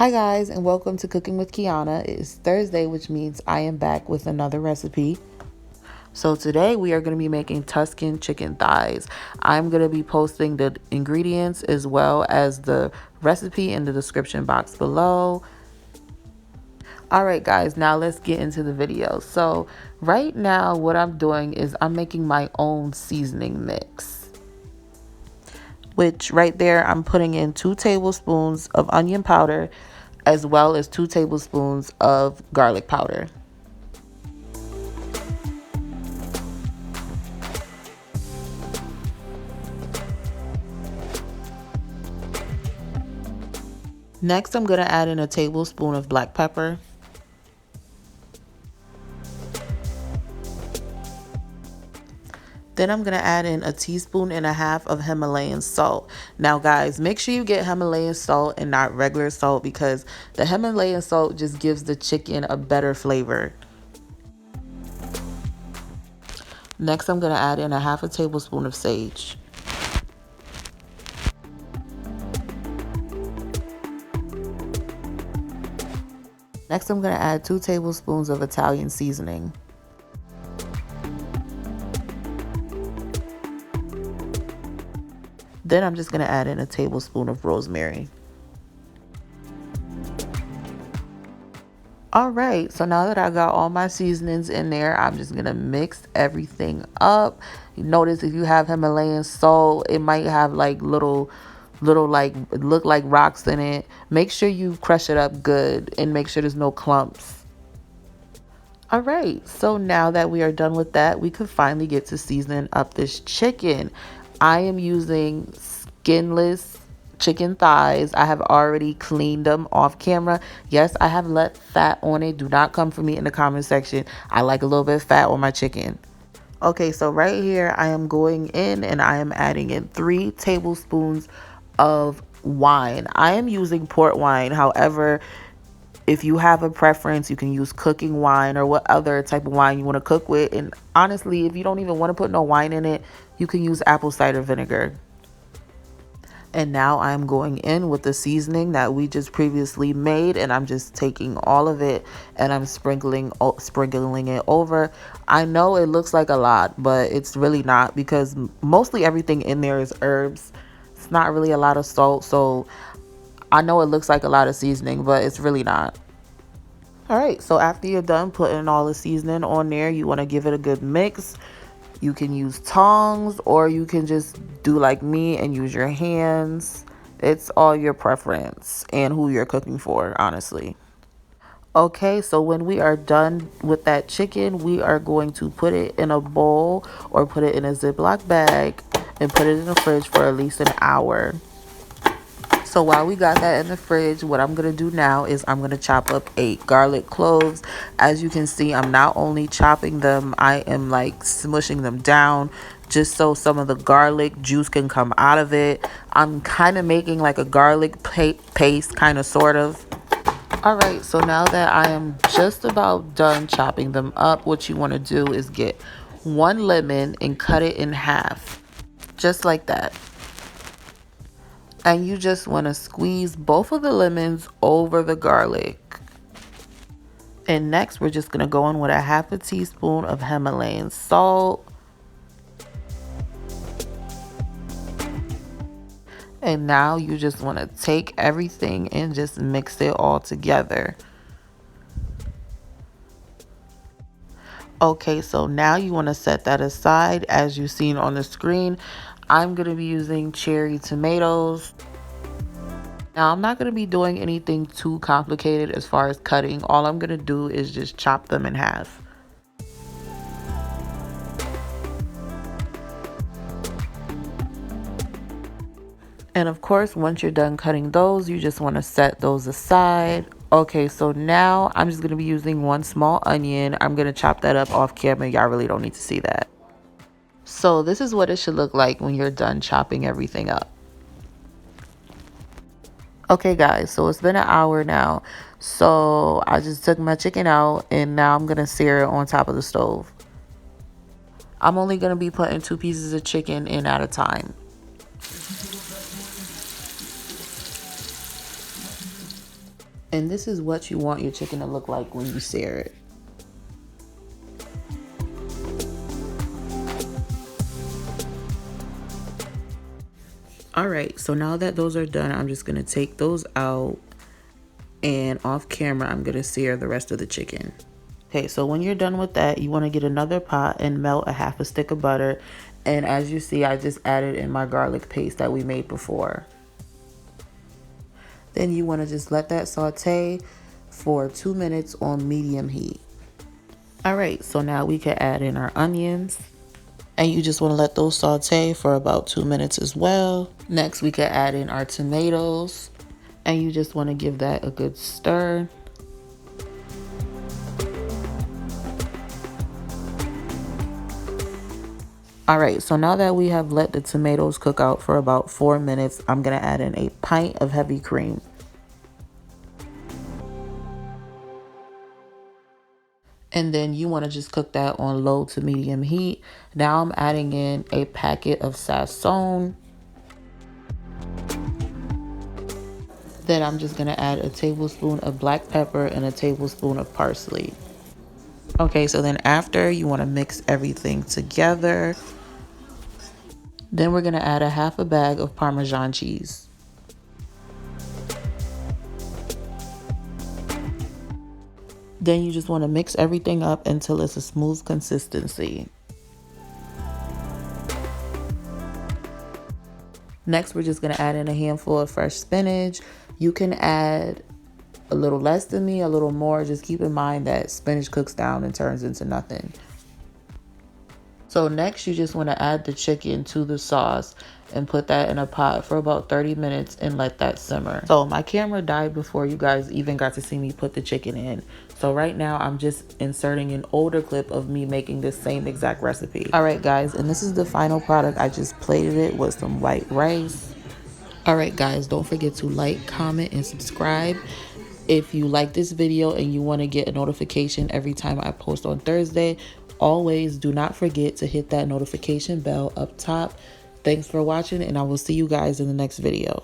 Hi guys, and welcome to Cooking with Kiana. It is Thursday, which means I am back with another recipe. So today we are going to be making Tuscan chicken thighs. I'm going to be posting the ingredients as well as the recipe in the description box below. Alright guys, now let's get into the video. So right now what I'm doing is I'm making my own seasoning mix. Which right there I'm putting in 2 tablespoons of onion powder as well as 2 tablespoons of garlic powder. Next, I'm going to add in a tablespoon of black pepper. Then I'm going to add in a teaspoon and a half of Himalayan salt. Now guys, make sure you get Himalayan salt and not regular salt because the Himalayan salt just gives the chicken a better flavor. Next, I'm going to add in a half a tablespoon of sage. Next, I'm going to add 2 tablespoons of Italian seasoning. Then I'm just going to add in a tablespoon of rosemary. Alright, so now that I got all my seasonings in there, I'm just going to mix everything up. You notice if you have Himalayan salt, it might have like little like look like rocks in it. Make sure you crush it up good and make sure there's no clumps. Alright, so now that we are done with that, we could finally get to seasoning up this chicken. I am using skinless chicken thighs. I have already cleaned them off camera. Yes, I have let fat on it. Do not come for me in the comment section. I like a little bit of fat on my chicken. Okay, so right here I am going in and I am adding in 3 tablespoons of wine. I am using port wine. However, if you have a preference, you can use cooking wine or what other type of wine you want to cook with. And honestly, if you don't even want to put no wine in it, you can use apple cider vinegar. And now I'm going in with the seasoning that we just previously made, and I'm just taking all of it and I'm sprinkling it over. I know it looks like a lot, but it's really not because mostly everything in there is herbs. It's not really a lot of salt, so I know it looks like a lot of seasoning, but it's really not. Alright, so after you're done putting all the seasoning on there, you want to give it a good mix. You can use tongs or you can just do like me and use your hands. It's all your preference and who you're cooking for, honestly. Okay, so when we are done with that chicken, we are going to put it in a bowl or put it in a Ziploc bag and put it in the fridge for at least an hour. So while we got that in the fridge, what I'm going to do now is I'm going to chop up 8 garlic cloves. As you can see, I'm not only chopping them, I am like smushing them down just so some of the garlic juice can come out of it. I'm kind of making like a garlic paste, kind of, sort of. Alright, so now that I am just about done chopping them up, what you want to do is get 1 lemon and cut it in half. Just like that. And you just want to squeeze both of the lemons over the garlic. And next we're just going to go in with a half a teaspoon of Himalayan salt. And now you just want to take everything and just mix it all together. Okay, so now you want to set that aside. As you've seen on the screen, I'm going to be using cherry tomatoes. Now, I'm not going to be doing anything too complicated as far as cutting. All I'm going to do is just chop them in half. And of course, once you're done cutting those, you just want to set those aside. Okay, so now I'm just going to be using 1 small onion. I'm going to chop that up off camera. Y'all really don't need to see that. So this is what it should look like when you're done chopping everything up. Okay guys, so it's been an hour now. So I just took my chicken out and now I'm going to sear it on top of the stove. I'm only going to be putting 2 pieces of chicken in at a time. And this is what you want your chicken to look like when you sear it. All right, so now that those are done, I'm just gonna take those out, and off camera, I'm gonna sear the rest of the chicken. Okay, so when you're done with that, you wanna get another pot and melt a half a stick of butter. And as you see, I just added in my garlic paste that we made before. Then you wanna just let that saute for 2 minutes on medium heat. All right, so now we can add in our onions. And you just want to let those saute for about 2 minutes as well. Next, we can add in our tomatoes, and you just want to give that a good stir. All right, so now that we have let the tomatoes cook out for about 4 minutes, I'm going to add in a pint of heavy cream. And then you want to just cook that on low to medium heat. Now I'm adding in a packet of Sazon. Then I'm just going to add a tablespoon of black pepper and a tablespoon of parsley. Okay, so then after, you want to mix everything together. Then we're going to add a half a bag of Parmesan cheese. Then you just want to mix everything up until it's a smooth consistency. Next, we're just going to add in a handful of fresh spinach. You can add a little less than me, a little more. Just keep in mind that spinach cooks down and turns into nothing. So next, you just want to add the chicken to the sauce and put that in a pot for about 30 minutes and let that simmer. So my camera died before you guys even got to see me put the chicken in. So right now I'm just inserting an older clip of me making this same exact recipe. All right, guys, and this is the final product. I just plated it with some white rice. All right, guys, don't forget to like, comment, and subscribe. If you like this video and you want to get a notification every time I post on Thursday, always do not forget to hit that notification bell up top. Thanks for watching, and I will see you guys in the next video.